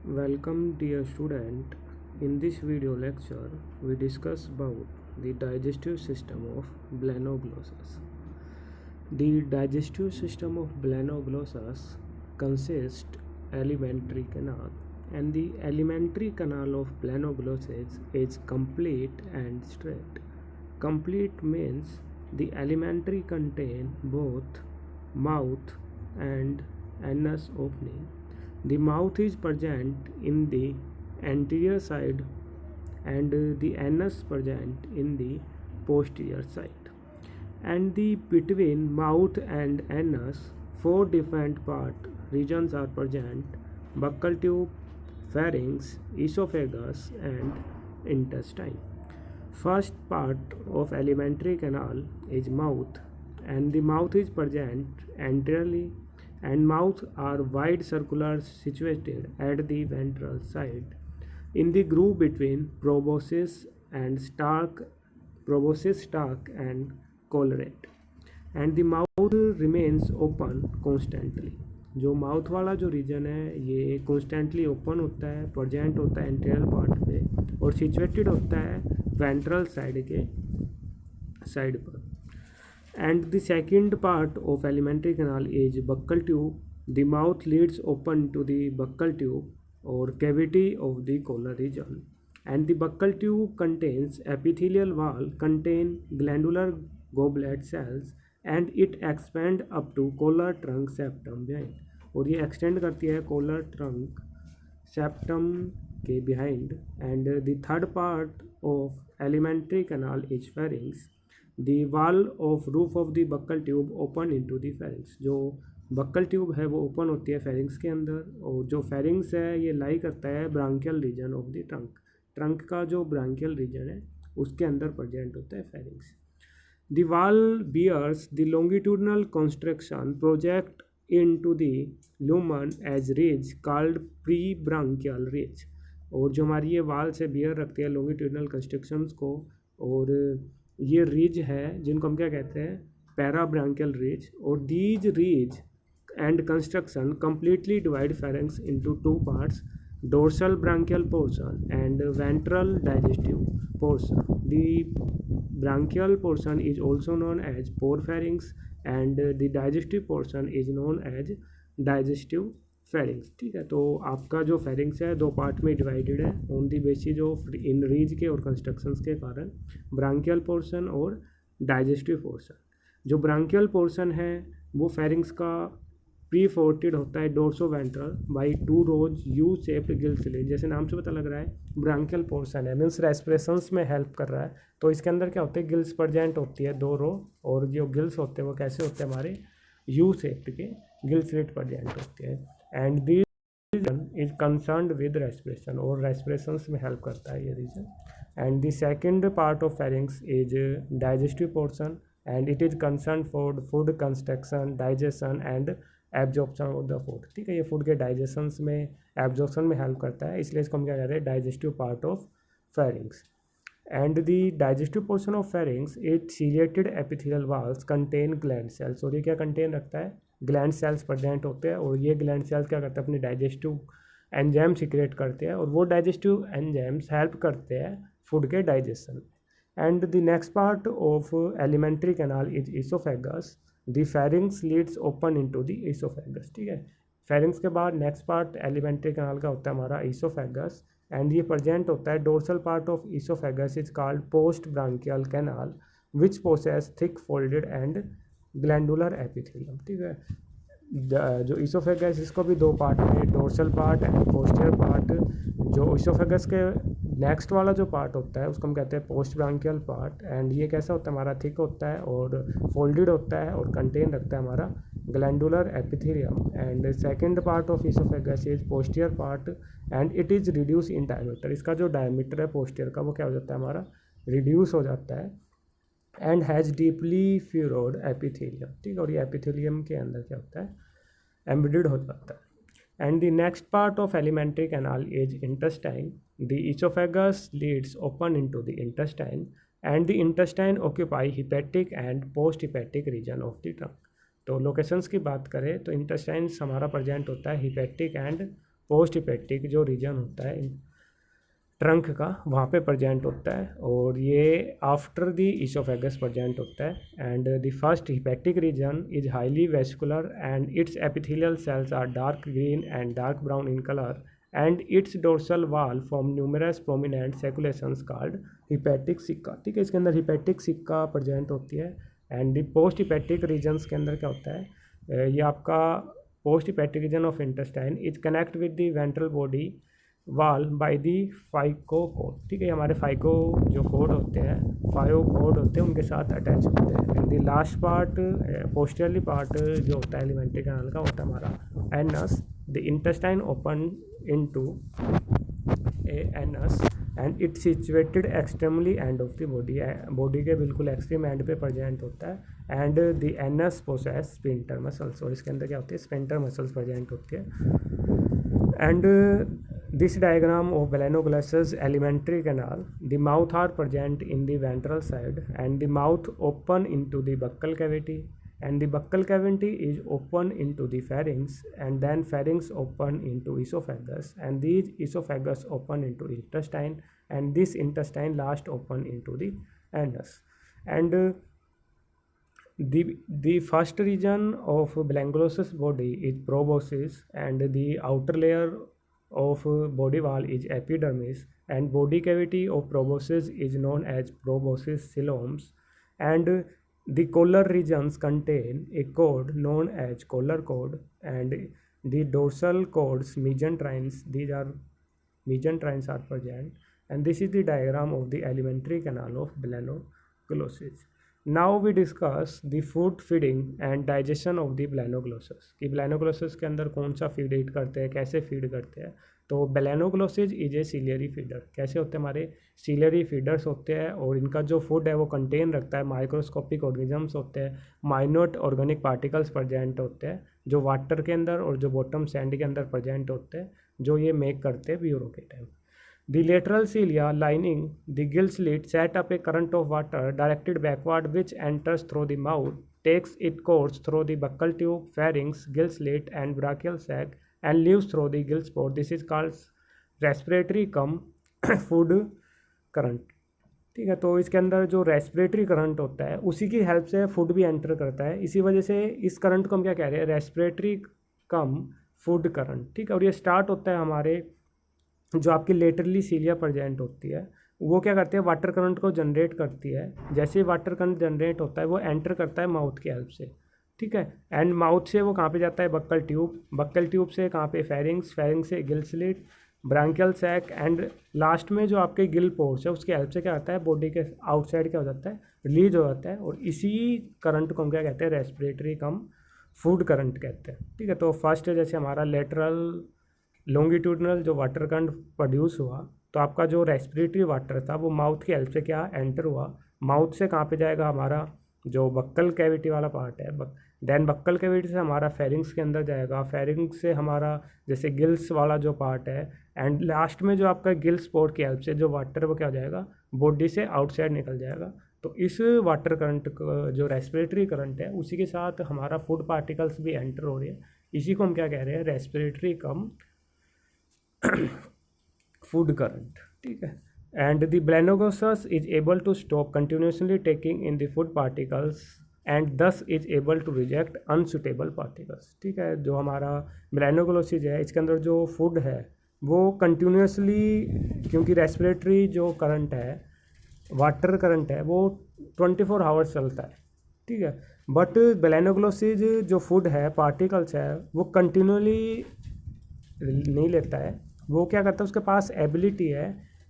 Welcome dear student. In this video lecture we discuss about the digestive system of Blanoglossus. The digestive system of Blanoglossus consists alimentary canal, and the alimentary canal of Blanoglossus is complete and straight. Complete means the alimentary contain both mouth and anus opening. The mouth is present in the anterior side and the anus present in the posterior side. And the between mouth and anus, four different part regions are present: buccal tube, pharynx, esophagus, and intestine. First part of alimentary canal is mouth, and the mouth is present anteriorly, and mouth are wide circular situated at the ventral side in the groove between proboscis stalk and collarate, and the mouth remains open constantly. जो mouth वाला जो reason है ये constantly open होता है, present होता है anterior part पे और सिचुएटेड होता है वेंट्रल साइड के साइड पर. And the second part of alimentary canal is buccal tube. The mouth leads open to the buccal tube or cavity of the collar region, and the buccal tube contains epithelial wall, contain glandular goblet cells, and it expand up to collar trunk septum behind. और ये extend करती है collar trunk septum के behind. And the third part of alimentary canal is pharynx. The wall of roof of the buccal tube open into the pharynx. जो buckle tube है वो open होती है फेरिंग्स के अंदर, और जो फेरिंग्स है ये लाई करता है branchial region of the trunk. Trunk का जो ब्रांकियल रीजन है उसके अंदर प्रेजेंट होता है pharynx. The wall bears the longitudinal construction project into the lumen as ridge called pre branchial ridge. और जो हमारी ये वाल से बियर रखती है लॉन्गिट्यूडनल कंस्ट्रक्शंस को, और ये रिज है जिनको हम क्या कहते हैं, पैराब्रांकियल रिज. और these ridge and construction completely divide pharynx into two parts: dorsal branchial portion and ventral digestive portion. The branchial portion is also known as pharynx and the digestive portion is known as digestive pharynx. ठीक है, तो आपका जो pharynx है दो part में divided है on the basis of in ridges के और कंस्ट्रक्शंस के कारण, ब्रांकियल पोर्शन और डाइजेस्टिव पोर्शन. जो ब्रांकियल पोर्शन है वो फेरिंग्स का प्रीफोर्टेड होता है dorso ventral by two rows U shaped gill slit. जैसे नाम से पता लग रहा है ब्रांकियल पोर्शन है, मीन्स रेस्पिरेशंस में हेल्प कर रहा है. तो इसके अंदर क्या होते हैं, गिल्स प्रेजेंट होती है दो रो, और जो गिल्स होते हैं वो कैसे होते हैं, हमारे यू शेप्ड के गिल स्लिट प्रेजेंट होते हैं. And this region is concerned with respiration, और रेस्पिरेशंस में हेल्प करता है ये region. And the second part of pharynx is digestive portion, and it is concern for food construction, digestion and absorption of the food. ठीक है, ये food के digestions में एब्जॉर्प्शन में हेल्प करता है, इसलिए इसको हम क्या कहते हैं, digestive part of pharynx. And the digestive portion of pharynx it ciliated epithelial walls contain gland sales. और ये क्या कंटेन रखता है, ग्लैंड सेल्स प्रेजेंट होते हैं, और ये ग्लैंड सेल्स क्या करते हैं, अपनी डाइजेस्टिव एंजाइम सीक्रेट करते हैं, और वो डाइजेस्टिव एंजाइम्स हेल्प करते हैं फूड के digestion. And the next part of alimentary canal is oesophagus. The pharynx leads open into the oesophagus. ठीक है, फेरिंग्स के बाद नेक्स्ट पार्ट एलिमेंट्री कैनाल का होता है हमारा इसोफेगस, एंड ये प्रेजेंट होता है dorsal part of oesophagus is called post branchial canal which possess thick folded and glandular epithelium. ठीक है, जो इसोफेगस इसको भी दो पार्ट में, dorsal part and posterior part. जो इसोफेगस के नेक्स्ट वाला जो पार्ट होता है उसको हम कहते हैं पोस्ट ब्रांकियल पार्ट, एंड ये कैसा होता है, हमारा थिक होता है और फोल्डेड होता है और कंटेन रखता है हमारा glandular epithelium. And second part of oesophagus is posterior part and it is reduce in diameter. इसका जो डायमीटर है पोस्टीरियर का वो क्या हो जाता है, हमारा रिड्यूस हो जाता है. And has deeply furrowed epithelium. ठीक है, और ये एपिथेलियम के अंदर क्या होता है, एम्बेडेड हो जाता है. And the next part of alimentary canal is intestine. The oesophagus leads open into the intestine, and the intestine occupy hepatic and post hepatic region of the trunk. तो लोकेशंस की बात करें तो इंटेस्टाइन्स हमारा present होता है hepatic and post hepatic जो region होता है ट्रंक का वहाँ पे प्रेजेंट होता है, और ये आफ्टर द इसोफेगस प्रेजेंट होता है। And the first hepatic region is highly vascular and its epithelial cells are dark green and dark brown in colour and its dorsal wall form numerous prominent sacculations called hepatic caeca. ठीक है, इसके अंदर hepatic सिक्का present होती है। And the post hepatic regions के अंदर क्या होता है, ये आपका post hepatic region of intestine is connect with the ventral body wall by the phyco code. ठीक है, हमारे फाइको जो कोड होते हैं, फाइव कोड होते हैं, उनके साथ अटैच होते हैं। And the last part posteriorly part जो होता है एलिमेंट्री कैनाल का होता है हमारा anus. The intestine open into anus and it situated extremely end of the body, body के बिल्कुल एक्सट्रीम एंड पे प्रेजेंट होता है। And the anus possess sphincter muscles, और इसके अंदर क्या होती है, स्फिंक्टर मसल्स प्रेजेंट होती है। And this diagram of Balanoglossus alimentary canal, the mouth are present in the ventral side and the mouth open into the buccal cavity, and the buccal cavity is open into the pharynx, and then pharynx open into esophagus, and these esophagus open into intestine, and this intestine last open into the anus. And the first region of Balanoglossus body is proboscis, and the outer layer of body wall is epidermis, and body cavity of proboscis is known as proboscis coeloms, and the collar regions contain a cord known as collar cord, and the dorsal cords mesenterines, these are mesenterines are present, and this is the diagram of the alimentary canal of Balanoglossus. Now we discuss the food feeding and digestion of the Balanoglossus, कि Balanoglossus के अंदर कौन सा feed ईट करते हैं, कैसे feed करते हैं। तो Balanoglossus is a ciliary feeder. कैसे होते हैं, हमारे सीलियरी फीडर्स होते हैं, और इनका जो फूड है वो कंटेन रखता है माइक्रोस्कोपिक ऑर्गेनिजम्स होते हैं, माइन्यूट ऑर्गेनिक पार्टिकल्स प्रेजेंट होते हैं जो वाटर के अंदर और जो बॉटम सैंड के अंदर प्रेजेंट होते हैं, जो ये मेक करते हैं ब्यूरो के time. The lateral cilia lining the gill slit set up a current of water directed backward which enters through the mouth, takes its course through the buccal tube, pharynx, gill slit and brachial sac and leaves through the gill spot. This is called respiratory cum food current. ठीक है, तो इसके अंदर जो respiratory current होता है उसी की हेल्प से फूड भी एंटर करता है। इसी वजह से इस करंट को हम क्या कह रहे हैं, रेस्पिरेटरी कम फूड करंट। ठीक है, और ये स्टार्ट होता है हमारे जो आपकी लेटरली सीलिया प्रेजेंट होती है, वो क्या करते हैं, वाटर करंट को जनरेट करती है। जैसे ही वाटर करंट जनरेट होता है वो एंटर करता है माउथ की हेल्प से। ठीक है, एंड माउथ से वो कहाँ पे जाता है, बक्कल ट्यूब, बक्कल ट्यूब से कहाँ पे, फेरिंग्स, फेरिंग्स से gill slit, branchial sac, and last में जो आपके गिल पोर्स है उसकी हेल्प से क्या होता है, बॉडी के आउटसाइड क्या हो जाता है, रिलीज हो जाता है। और इसी करंट को हम क्या कहते हैं, रेस्पिरेटरी कम फूड करंट कहते हैं। ठीक है, तो फर्स्ट जैसे हमारा लेटरल लॉन्गिट्यूडनल जो वाटर करंट प्रोड्यूस हुआ, तो आपका जो रेस्पिरेटरी वाटर था वो माउथ की हेल्प से क्या एंटर हुआ, माउथ से कहाँ पे जाएगा, हमारा जो बक्कल कैविटी वाला पार्ट है, देन बक्कल कैविटी से हमारा फेरिंग्स के अंदर जाएगा, फेरिंग्स से हमारा जैसे गिल्स वाला जो पार्ट है, एंड लास्ट में जो आपका गिल स्पॉट की हेल्प से जो वाटर वो क्या हो जाएगा, बॉडी से आउटसाइड निकल जाएगा। तो इस वाटर करंट जो रेस्पिरेटरी करंट है उसी के साथ हमारा फूड पार्टिकल्स भी एंटर हो रही है। इसी को हम क्या कह रहे हैं, रेस्पिरेटरी कम food current. ठीक है, and the Balanoglossus is able to stop continuously taking in the food particles and thus is able to reject unsuitable particles. ठीक है, जो हमारा Balanoglossus है इसके अंदर जो फूड है वो कंटिन्यूसली, क्योंकि रेस्पिरेटरी जो करंट है, वाटर करंट है, वो 24 आवर्स चलता है। ठीक है, बट Balanoglossus जो फूड है, पार्टिकल्स है, वो कंटिन्यूली नहीं लेता है। वो क्या करता है, उसके पास एबिलिटी है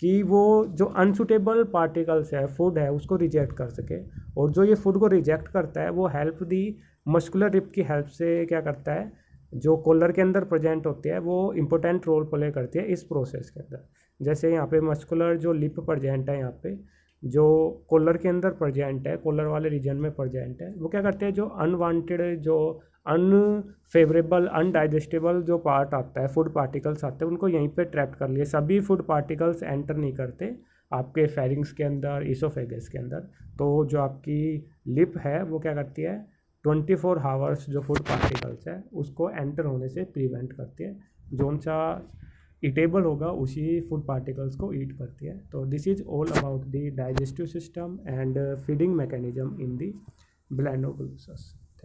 कि वो जो अनसुटेबल पार्टिकल्स है, फूड है, उसको रिजेक्ट कर सके। और जो ये फूड को रिजेक्ट करता है वो हेल्प दी मस्कुलर रिप की हेल्प से क्या करता है, जो कॉलर के अंदर प्रेजेंट होती है वो इम्पोर्टेंट रोल प्ले करती है इस प्रोसेस के अंदर। जैसे यहाँ पे मस्कुलर जो लिप प्रेजेंट है, यहाँ पे जो कॉलर के अंदर प्रेजेंट है, कॉलर वाले रीजन में प्रेजेंट है, वो क्या करते हैं, जो अनवांटेड, जो अनफेवरेबल, अनडाइजेस्टेबल जो पार्ट आता है, फूड पार्टिकल्स आते हैं, उनको यहीं पे ट्रैप कर लिए। सभी फूड पार्टिकल्स एंटर नहीं करते आपके फेरिंग्स के अंदर, इसोफेगस के अंदर। तो जो आपकी लिप है वो क्या करती है, 24 आवर्स जो फूड पार्टिकल्स है उसको एंटर होने से प्रिवेंट करती है। जोन सा ईटेबल होगा उसी फूड पार्टिकल्स को ईट करती है। तो this is all about the digestive system and feeding mechanism in the ब्लैनोग्लूसस।